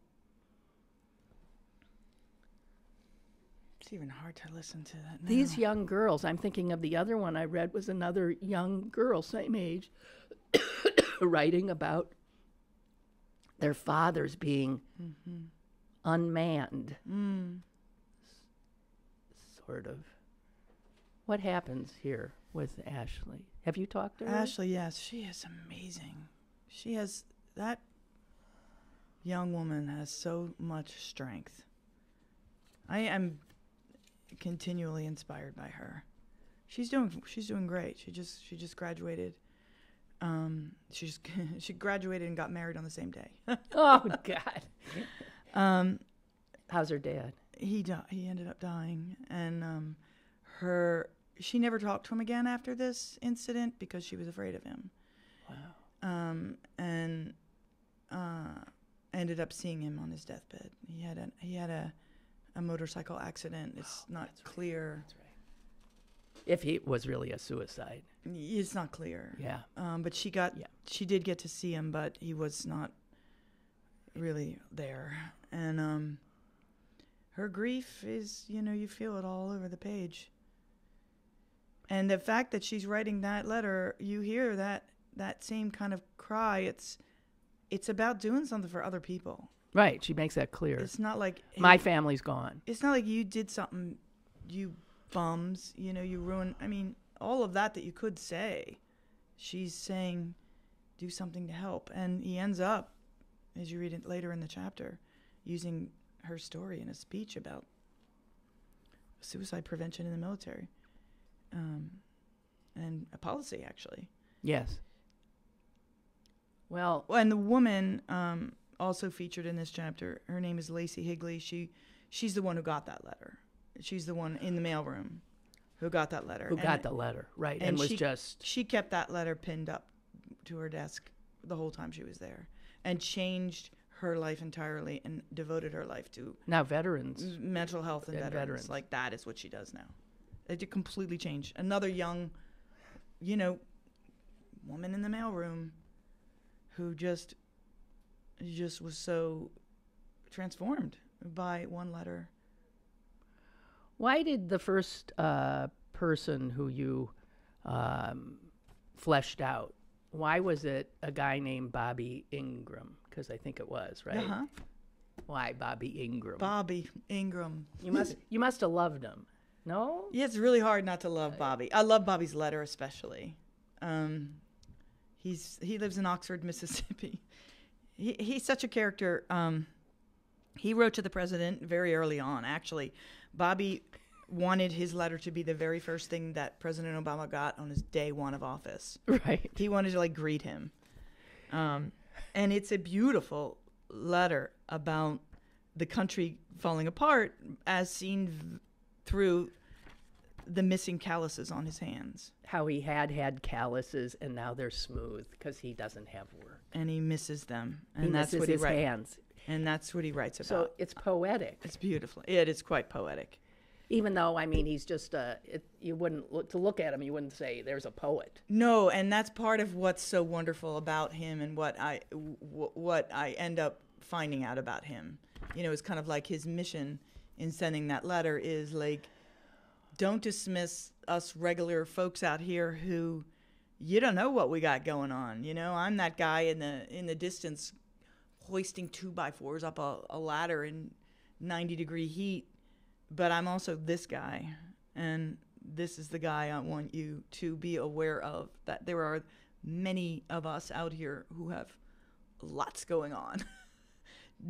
It's even hard to listen to that now. These young girls, I'm thinking of the other one I read was another young girl, same age, writing about their fathers being unmanned. Sort of. What happens here with Ashley? Have you talked to her? Ashley, yes, she is amazing. She has that. young woman has so much strength. I am continually inspired by her. She's doing great. She just graduated. She graduated and got married on the same day. Oh God. How's her dad? He ended up dying, and she never talked to him again after this incident because she was afraid of him. Wow. And ended up seeing him on his deathbed. He had a motorcycle accident. It's not clear. That's right. If he was really a suicide. It's not clear. Yeah. But she did get to see him, but he was not really there. And her grief is, you feel it all over the page. And the fact that she's writing that letter, you hear that same kind of cry. It's about doing something for other people. Right. She makes that clear. It's not like my family's gone. It's not like you did something, you bums, you ruined. I mean, all of that you could say. She's saying, do something to help. And he ends up, as you read it later in the chapter, using her story in a speech about suicide prevention in the military. And a policy, actually. Yes. Well, and the woman also featured in this chapter, her name is Lacey Higley. She's the one who got that letter. She's the one in the mailroom who got that letter. Right. And she kept that letter pinned up to her desk the whole time she was there, and changed her life entirely and devoted her life to now veterans, mental health and veterans. Like, that is what she does now. It did completely change. Another young, woman in the mailroom who just was so transformed by one letter. Why did the first person who you fleshed out, why was it a guy named Bobby Ingram? Because I think it was, right? Uh-huh. Why Bobby Ingram? Bobby Ingram. You must have loved him. No? Yeah, it's really hard not to love Bobby. I love Bobby's letter especially. He lives in Oxford, Mississippi. He's such a character. He wrote to the president very early on, actually. Bobby wanted his letter to be the very first thing that President Obama got on his day one of office. Right. He wanted to, greet him. And it's a beautiful letter about the country falling apart as seen through the missing calluses on his hands. How he had calluses and now they're smooth because he doesn't have work. And he misses them. And he that's misses what his hands. And that's what he writes about. So it's poetic. It's beautiful. It is quite poetic. Even though, he's just, you wouldn't look at him, you wouldn't say there's a poet. No, and that's part of what's so wonderful about him and what I end up finding out about him. It's kind of like his mission in sending that letter is don't dismiss us regular folks out here who you don't know what we got going on. I'm that guy in the distance hoisting 2x4s up a ladder in 90-degree heat. But I'm also this guy, and this is the guy I want you to be aware of, that there are many of us out here who have lots going on.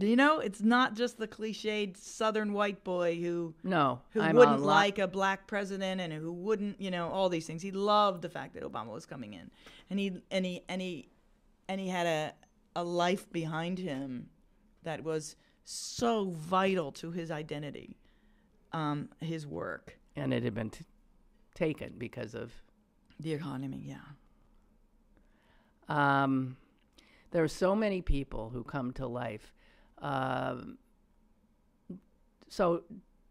It's not just the cliched Southern white boy who wouldn't like a black president and who wouldn't, all these things. He loved the fact that Obama was coming in, and he had a life behind him that was so vital to his identity. His work. And it had been taken because of the economy, yeah. There are so many people who come to life. So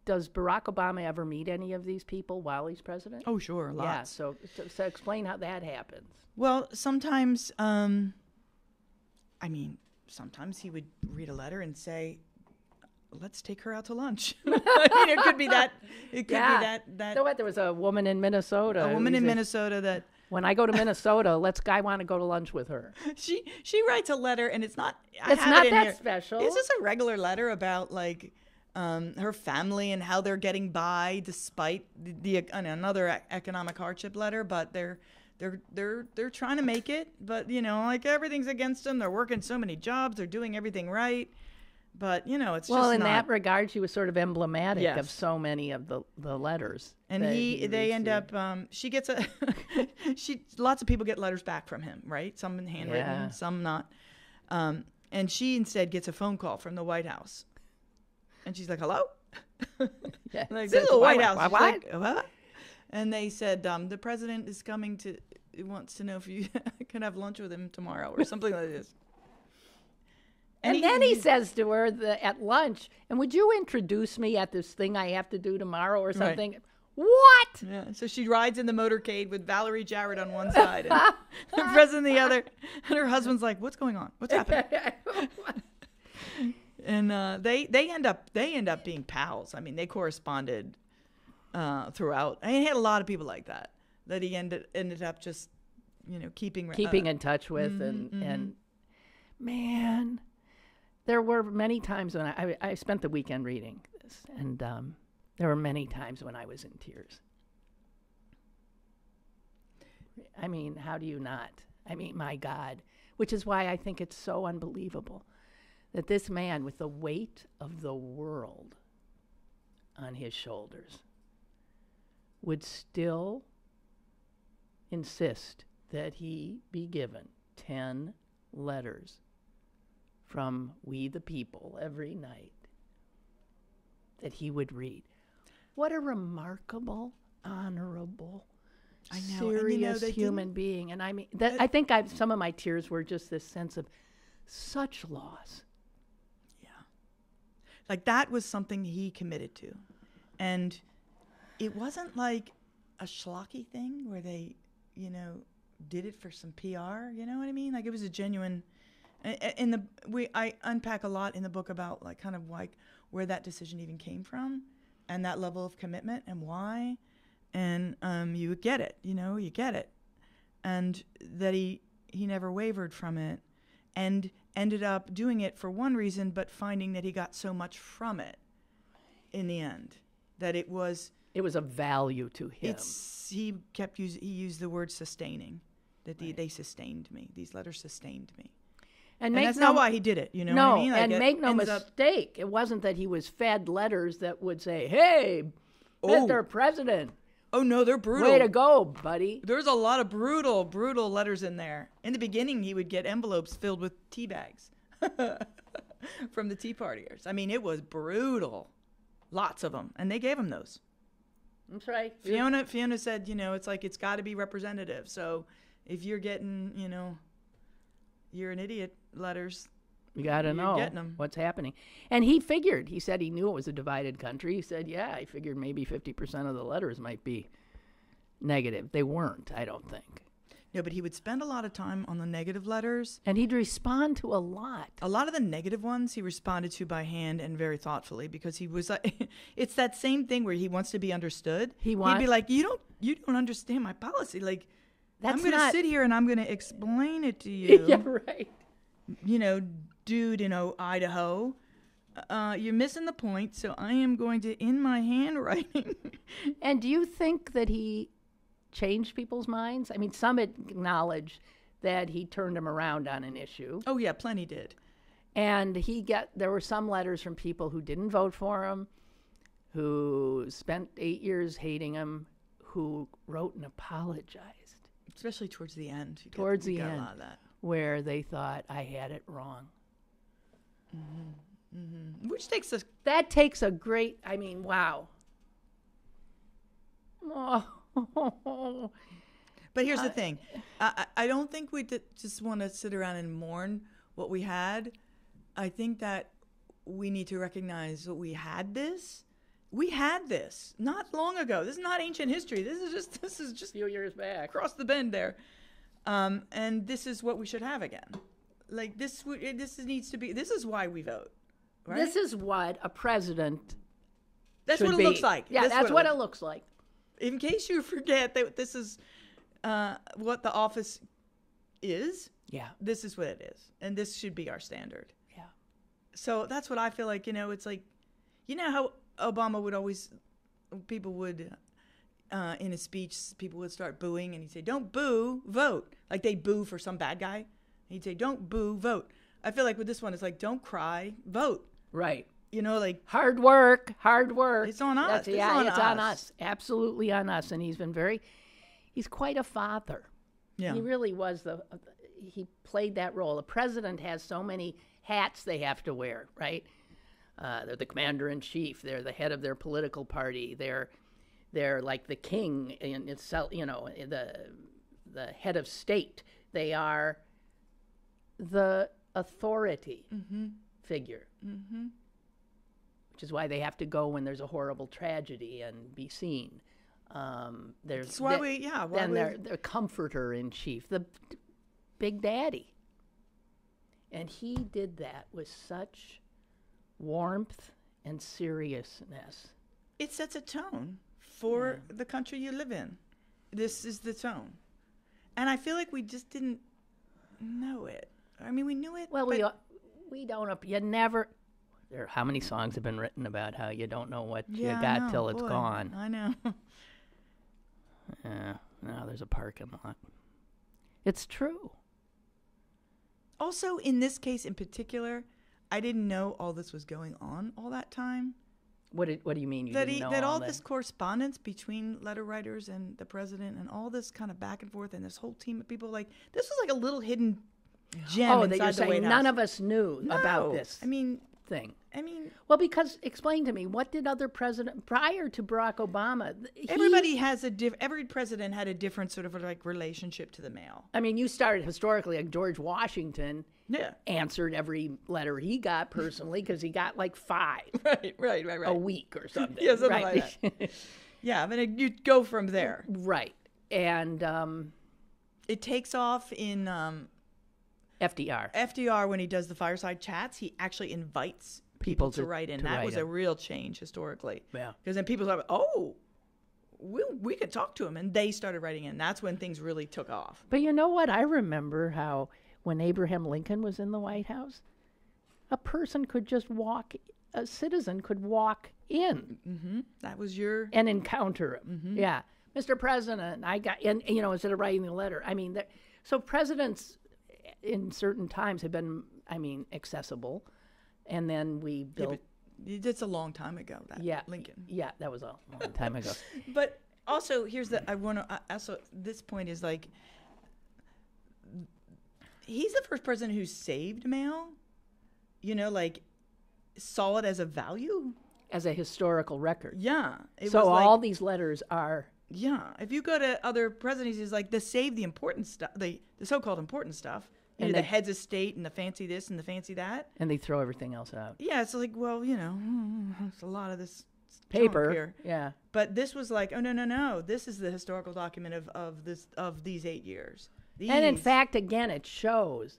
does Barack Obama ever meet any of these people while he's president? Oh, sure, lots. Yeah, so explain how that happens. Well, sometimes, sometimes he would read a letter and say, let's take her out to lunch. It could be that. It could be that. So what? There was a woman in Minnesota. A woman in Minnesota that. When I go to Minnesota, guy want to go to lunch with her. She writes a letter, and it's not. It's not that special. It's just a regular letter about her family and how they're getting by despite another economic hardship letter. But they're they're trying to make it, but like everything's against them. They're working so many jobs. They're doing everything right. But, it's well, just in not. that regard, she was sort of emblematic Yes. of so many of the letters. And they end up, she gets lots of people get letters back from him, right? Some handwritten, some not. And she instead gets a phone call from the White House. And she's like, hello? Yeah. Like, this is the White House. What? Like, what? And they said, the president is coming wants to know if you can have lunch with him tomorrow or something like this. And then he says to her at lunch, and would you introduce me at this thing I have to do tomorrow or something? Right. What? Yeah. So she rides in the motorcade with Valerie Jarrett on one side and the president the other. And her husband's like, what's going on? What's happening? And they end up being pals. I mean, they corresponded throughout. I mean, he had a lot of people like that he ended up just, keeping in touch with. And man, there were many times when I spent the weekend reading this, and there were many times when I was in tears. I mean, how do you not? I mean, my God. Which is why I think it's so unbelievable that this man with the weight of the world on his shoulders would still insist that he be given 10 letters from we the people every night that he would read. What a remarkable, honorable, serious human being. And I mean, I think some of my tears were just this sense of such loss. Yeah. Like that was something he committed to. And it wasn't like a schlocky thing where they, did it for some PR. You know what I mean? Like it was a genuine. I unpack a lot in the book about like kind of like where that decision even came from, and that level of commitment and why, and you get it, you get it, and that he never wavered from it, and ended up doing it for one reason, but finding that he got so much from it, in the end, that it was of value to him. He used the word sustaining, that they sustained me. These letters sustained me. And that's not why he did it, what I mean? Like and make no mistake, it wasn't that he was fed letters that would say, hey, Mr. President. Oh, no, they're brutal. Way to go, buddy. There's a lot of brutal, brutal letters in there. In the beginning, he would get envelopes filled with tea bags from the Tea Partiers. I mean, it was brutal. Lots of them. And they gave him those. That's right. Fiona said, it's like it's got to be representative. So if you're getting, you're an idiot letters, you got to know what's happening. And he said he knew it was a divided country. He said, I figured maybe 50% of the letters might be negative. They weren't, I don't think. No, but he would spend a lot of time on the negative letters. And he'd respond to a lot. A lot of the negative ones he responded to by hand and very thoughtfully, because he was like, it's that same thing where he wants to be understood. He'd be like, you don't understand my policy. Like, I'm going to sit here and I'm going to explain it to you. Yeah, right. Dude in Idaho, you're missing the point, so I am going to, in my handwriting. And do you think that he changed people's minds? I mean, some acknowledge that he turned them around on an issue. Oh, yeah, plenty did. And there were some letters from people who didn't vote for him, who spent 8 years hating him, who wrote and apologized. Especially towards the end. You got a lot of that. Where they thought, I had it wrong. Mm-hmm. Mm-hmm. Which takes a great, I mean, wow. Oh. But here's the thing. I don't think we just want to sit around and mourn what we had. I think that we need to recognize that we had this. We had this not long ago. This is not ancient history. This is just a few years back. Across the bend there. And this is what we should have again. Like this needs to be. This is why we vote. Right? This is what a president. That's what it looks like. Yeah, that's what it looks like. In case you forget that this is what the office is. Yeah. This is what it is, and this should be our standard. Yeah. So that's what I feel like. It's like, how Obama would always, people would in a speech, people would start booing, and he'd say, "Don't boo, vote." Like they boo for some bad guy. He'd say, "Don't boo, vote." I feel like with this one, it's like, "Don't cry, vote." Right. You know, like hard work. It's on us. It's on us. Absolutely on us. And he's quite a father. Yeah. He really was he played that role. The president has so many hats they have to wear, right? They're the commander-in-chief. They're the head of their political party. They're like the king in itself, the head of state. They are the authority figure, which is why they have to go when there's a horrible tragedy and be seen. That's why they're comforter in chief, the big daddy, and he did that with such warmth and seriousness. It sets a tone for the country you live in. This is the tone, and I feel like we just didn't know it. I mean, we knew it. Well, we don't. You never. How many songs have been written about how you don't know what you got till it's gone? I know. Now there's a parking lot. It's true. Also, in this case in particular, I didn't know all this was going on all that time. What do you mean? That all this correspondence between letter writers and the president, and all this kind of back and forth, and this whole team of people, like this was like a little hidden gem inside that you're the saying White House. None of us knew about this. Thing. Well, because explain to me, what did other president prior to Barack Obama? Every president had a different sort of like relationship to the mail. I mean, you started historically, like George Washington answered every letter he got personally because he got like 5 right a week or something. Yeah, something like that. Yeah, I mean, you go from there. Right. And it takes off in FDR, when he does the fireside chats, he actually invites people to write in. That was a real change historically. Yeah. Because then people thought, we could talk to him. And they started writing in. That's when things really took off. But you know what? I remember how when Abraham Lincoln was in the White House, a citizen could walk in. Mm-hmm. That was and encounter him. Mm-hmm. Yeah. Mr. President, instead of writing the letter. I mean, so presidents in certain times have been, accessible, and then we built. Yeah, it's a long time ago. Lincoln. Yeah, that was a long time ago. But also, this point is like, he's the first president who saved mail. Saw it as a value, as a historical record. Yeah. So all these letters are. Yeah. If you go to other presidents, it's like they save the important stuff, the so-called important stuff. And the heads of state and the fancy this and the fancy that. And they throw everything else out. Yeah, it's like, well, it's a lot of this paper here. Yeah. But this was like, oh, no. This is the historical document of these 8 years. And in fact, again, it shows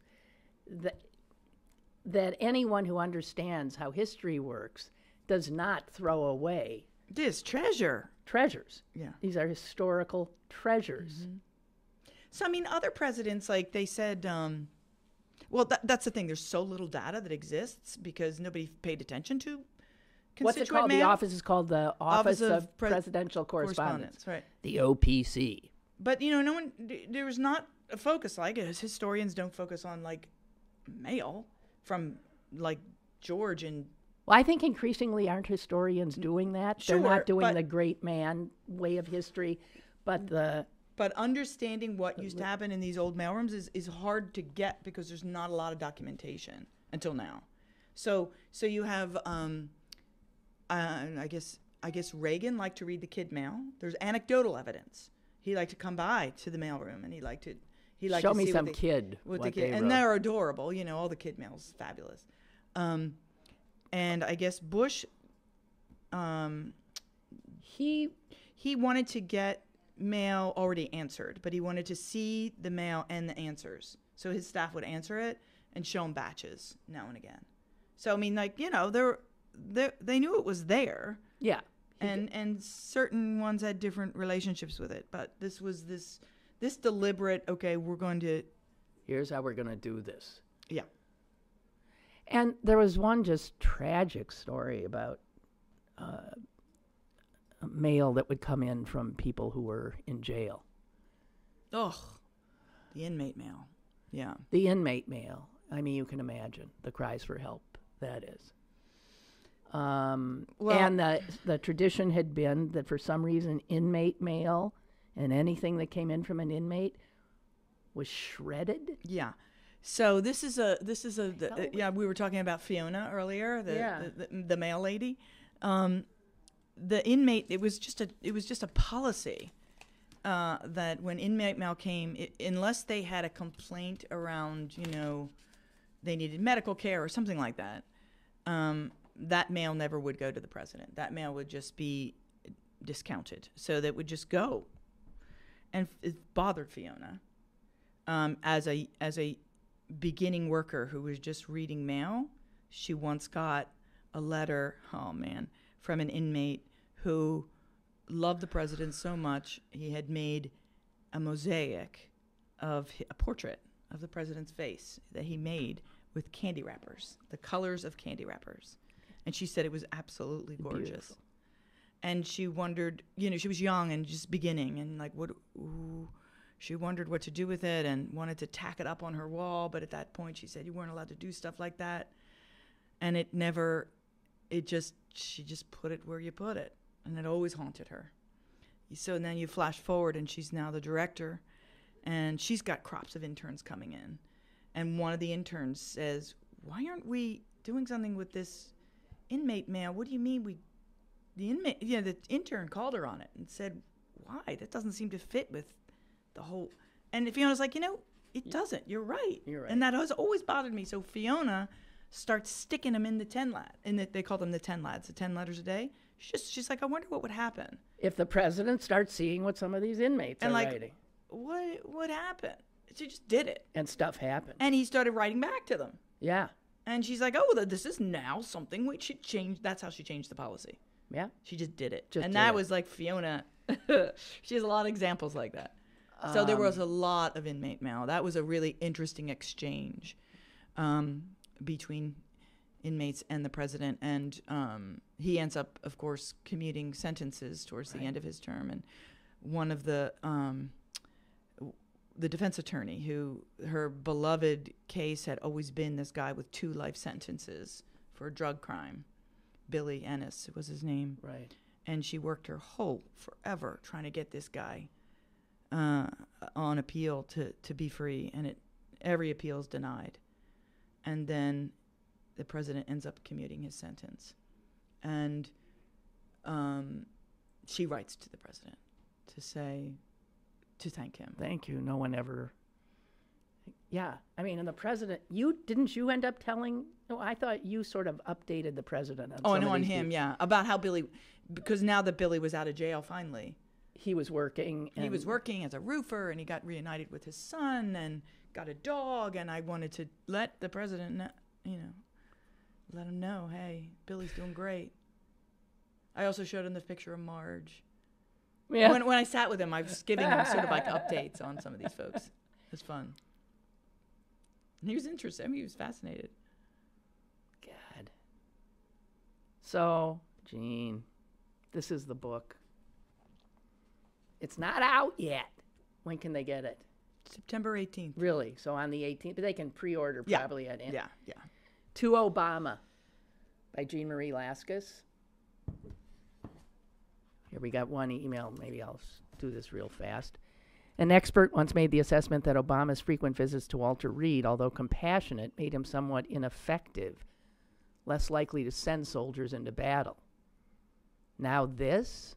that anyone who understands how history works does not throw away this treasures. Yeah. These are historical treasures. Mm-hmm. So, other presidents, like they said, that's the thing. There's so little data that exists because nobody paid attention to what's it called? Mail. The office is called the Office of Presidential Correspondence. Right. The OPC. But, no one, there was not a focus like it. Historians don't focus on, like, mail from, like, George and... Well, I think increasingly aren't historians doing that? Sure, they're not doing the great man way of history, But understanding what used to happen in these old mailrooms is hard to get because there's not a lot of documentation until now. So you have, I guess Reagan liked to read the kid mail. There's anecdotal evidence. He liked to come by to the mailroom and he liked to show to me see some what kid. And they're adorable. All the kid mail's fabulous. And I guess Bush, he wanted to get mail already answered, but he wanted to see the mail and the answers. So his staff would answer it and show him batches now and again. So, they knew it was there. Yeah. And certain ones had different relationships with it. But this was this deliberate, here's how we're going to do this. Yeah. And there was one just tragic story about a mail that would come in from people who were in jail. Oh, the inmate mail. Yeah. The inmate mail. I mean, you can imagine the cries for help that is. And the tradition had been that for some reason inmate mail and anything that came in from an inmate was shredded. Yeah. So this is we were talking about Fiona earlier, the mail lady. The inmate, it was just a policy that when inmate mail came, unless they had a complaint around, they needed medical care or something like that, that mail never would go to the president. That mail would just be discounted. So that would just go. And it bothered Fiona as a beginning worker who was just reading mail. She once got a letter, from an inmate who loved the president so much he had made a mosaic of a portrait of the president's face that he made with candy wrappers, the colors of candy wrappers. And she said it was absolutely gorgeous. Beautiful. And she wondered, she was young and just beginning, and she wondered what to do with it and wanted to tack it up on her wall. But at that point, she said you weren't allowed to do stuff like that. And she just put it where you put it. And it always haunted her. So then you flash forward, and she's now the director, and she's got crops of interns coming in. And one of the interns says, why aren't we doing something with this inmate mail? What do you mean the intern called her on it and said, why? That doesn't seem to fit with the whole. And Fiona's like, it doesn't. You're right. And that has always bothered me. So Fiona starts sticking them in the 10 lad. And they call them the 10 lads, the 10 letters a day. She's like, I wonder what would happen if the president starts seeing what some of these inmates are writing. What happened? She just did it. And stuff happened. And he started writing back to them. Yeah. And she's like, this is now something we should change. That's how she changed the policy. Yeah. She just did it. That was like Fiona. She has a lot of examples like that. So there was a lot of inmate mail. That was a really interesting exchange between inmates and the president. And he ends up, of course, commuting sentences towards the end of his term. And one of the defense attorney, who her beloved case had always been this guy with 2 life sentences for a drug crime. Billy Ennis was his name. Right. And she worked her whole forever trying to get this guy on appeal to be free. And every appeal is denied. And then the president ends up commuting his sentence. And she writes to the president to thank him. Thank you. No one ever. Yeah. I mean, and the president, didn't you end up telling? No, I thought you sort of updated the president on him, yeah, about how Billy, because now that Billy was out of jail finally. He was working. He was working as a roofer, and he got reunited with his son and got a dog, and I wanted to let the president know, let him know, hey, Billy's doing great. I also showed him the picture of Marge. Yeah. When I sat with him, I was giving him sort of like updates on some of these folks. It was fun. And he was interested. I mean, he was fascinated. God. So, Jean, this is the book. It's not out yet. When can they get it? September 18th. Really? So on the 18th? But they can pre-order probably at Yeah. To Obama by Jean Marie Laskus. Here we got one email. Maybe I'll do this real fast. An expert once made the assessment that Obama's frequent visits to Walter Reed, although compassionate, made him somewhat ineffective, less likely to send soldiers into battle. Now this?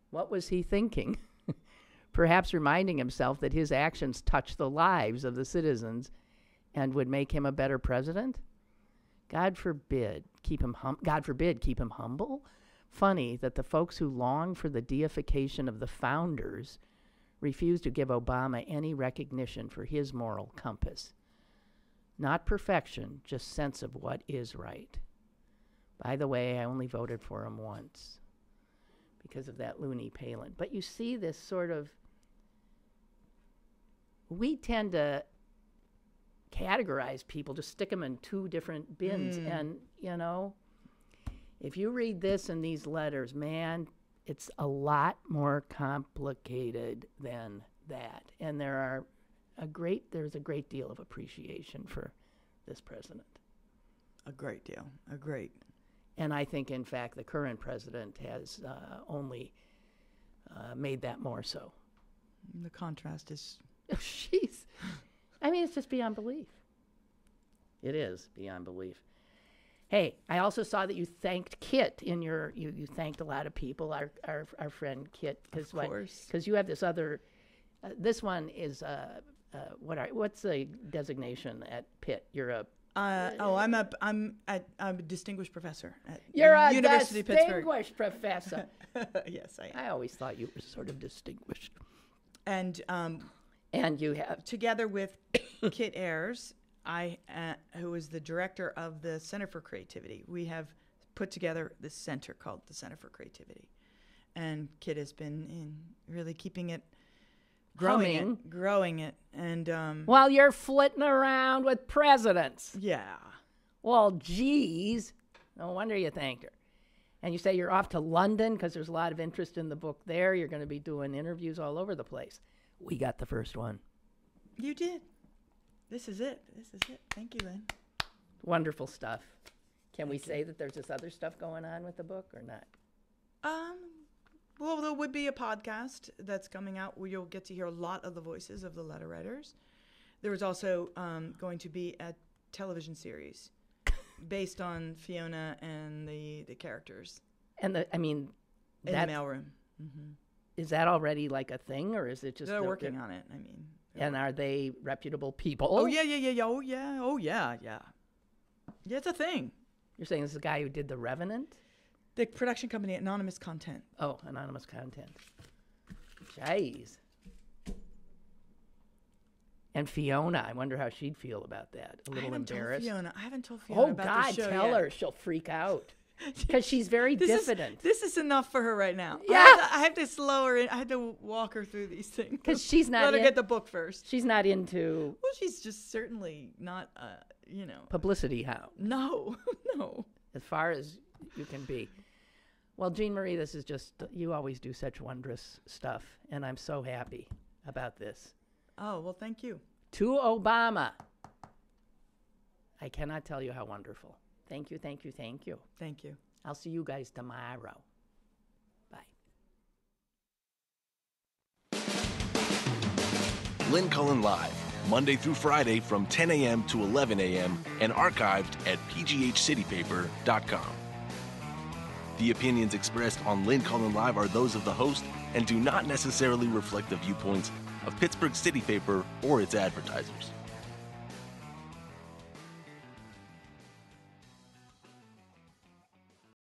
What was he thinking? Perhaps reminding himself that his actions touch the lives of the citizens and would make him a better president? God forbid keep him humble? Funny that the folks who long for the deification of the founders refuse to give Obama any recognition for his moral compass. Not perfection, just sense of what is right. By the way, I only voted for him once because of that loony Palin. But you see this sort of, we tend to categorize people, just stick them in 2 different bins. And, if you read this and these letters, man, it's a lot more complicated than that. And there's a great deal of appreciation for this president. A great deal. A great. And I think, in fact, the current president has only made that more so. The contrast is... Jeez. I mean, it's just beyond belief. It is beyond belief. Hey, I also saw that you thanked Kit in your... You thanked a lot of people, our friend Kit. Of course. Because you have this other... this one is... what's the designation at Pitt? You're a... I'm a distinguished professor at You're a University of Pittsburgh. distinguished professor. Yes, I am. I always thought you were sort of distinguished. And you have... together with Kit Ayers, who is the director of the Center for Creativity, we have put together this center called the Center for Creativity. And Kit has been really keeping it... growing it, and while you're flitting around with presidents. Yeah. Well, geez, no wonder you thanked her. And you say you're off to London because there's a lot of interest in the book there. You're going to be doing interviews all over the place. We got the first one. You did. This is it. Thank you, Lynn. Wonderful stuff. Can we say that there's this other stuff going on with the book or not? Well, there would be a podcast that's coming out where you'll get to hear a lot of the voices of the letter writers. There was also going to be a television series based on Fiona and the characters. And in the mailroom. Mm-hmm. Is that already like a thing, or is it just... They're working on it, And are they reputable people? Oh, yeah. Oh, yeah. Yeah, it's a thing. You're saying this is the guy who did The Revenant? The production company, Anonymous Content. Oh, Anonymous Content. Jeez. And Fiona, I wonder how she'd feel about that. A little embarrassed. I haven't told Fiona about the show tell yet. her. She'll freak out. Because she's very diffident. This is enough for her right now. Yeah. I have to slow her in. I have to walk her through these things. Because she's not... Let her get the book first. She's not into... Well, she's just certainly not, Publicity hound. No. As far as you can be. Well, Jean Marie, this is just... You always do such wondrous stuff. And I'm so happy about this. Oh, well, thank you. To Obama. I cannot tell you how wonderful. Thank you. Thank you. I'll see you guys tomorrow. Bye. Lynn Cullen Live, Monday through Friday from 10 a.m. to 11 a.m. and archived at pghcitypaper.com. The opinions expressed on Lynn Cullen Live are those of the host and do not necessarily reflect the viewpoints of Pittsburgh City Paper or its advertisers.